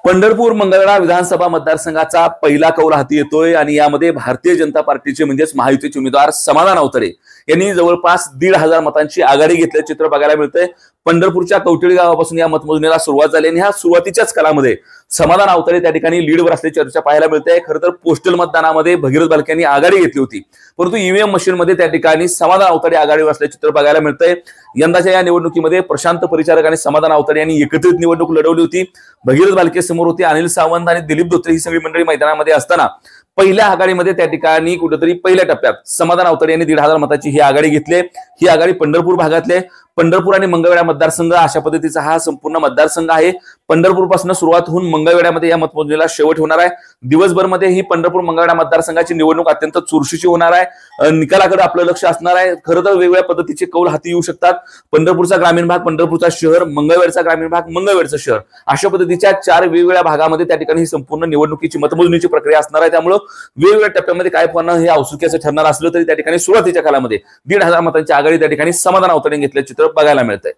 पंढरपूर मंगळवेढा विधानसभा मतदारसंघाचा पहिला कौल हाती येतोय आणि यामध्ये भारतीय जनता पार्टीचे म्हणजेच महायुतीचे उमेदवार समाधान अवतडे यांनी जवळपास 1,500 मतांची आघाडी घेतल्याचे चित्र बघायला मिळतंय। पंढरपूरच्या कवठेळी गावापासून या मतमोजणीला सुरुवात झाली आणि ह्या सुरुवातीच्याच कालामध्ये समाधान अवतडे त्या ठिकाणी लीडवर असल्याची चर्चा पाहायला मिळते। खरं तर पोस्टल मतदानामध्ये भगीरथ बालके यांनी आघाडी घेतली होती, परंतु ईव्हीएम मशीनमध्ये त्या ठिकाणी समाधान अवतडे आघाडीवर असल्याचे चित्र बघायला मिळतंय। यंदाच्या या निवडणुकीमध्ये प्रशांत परिचारक आणि समाधान अवतडे यांनी एकत्रित निवडणूक लढवली होती। भगीरथ बालके समोर होते, अनिल सावंत आणि दिलीप धोत्रे ही सगळी मंडळी मैदानामध्ये असताना पहिल्या आघाडीमध्ये त्या ठिकाणी कुठेतरी पहिल्या टप्प्यात समाधान अवतडे यांनी 1,500 मताची ही आघाडी घेतली। ही आघाडी पंढरपूर भागातले पंढरपूर आणि मंगळवेढा मतदारसंघ अशा पद्धतीचा हा संपूर्ण मतदारसंघ आहे। पंढरपूर पासून सुरुवात होऊन मंगळवेढ्यामध्ये या मतमोजणीला शेवट होणार आहे। दिवसभर मध्ये ही पंढरपूर मंगळवेढा मतदारसंघाची निवडणूक अत्यंत चुरशीची होणार आहे। निकालाकडे आपलं लक्ष असणार आहे। खरं तर वेगवेगळ्या पद्धतीचे कौल हाती येऊ शकतात। पंढरपूरचा ग्रामीण भाग, पंढरपूरचा शहर, मंगळवेढचा ग्रामीण भाग, मंगळवेढचं शहर अशा पद्धतीच्या 4 वेगवेगळ्या भागामध्ये त्या ठिकाणी ही संपूर्ण निवडणुकीची मतमोजणीची प्रक्रिया असणार आहे। त्यामुळे वेगवेगळ्या टप्प्यामध्ये काय होणं हे औत्सुक्याचं ठरणार असलं तरी त्या ठिकाणी सुरुवातीच्या कालामध्ये 1,500 मतांची आघाडी त्या ठिकाणी समाधान अवतडे घेतल्याचे चित्र बघायला मिळतंय।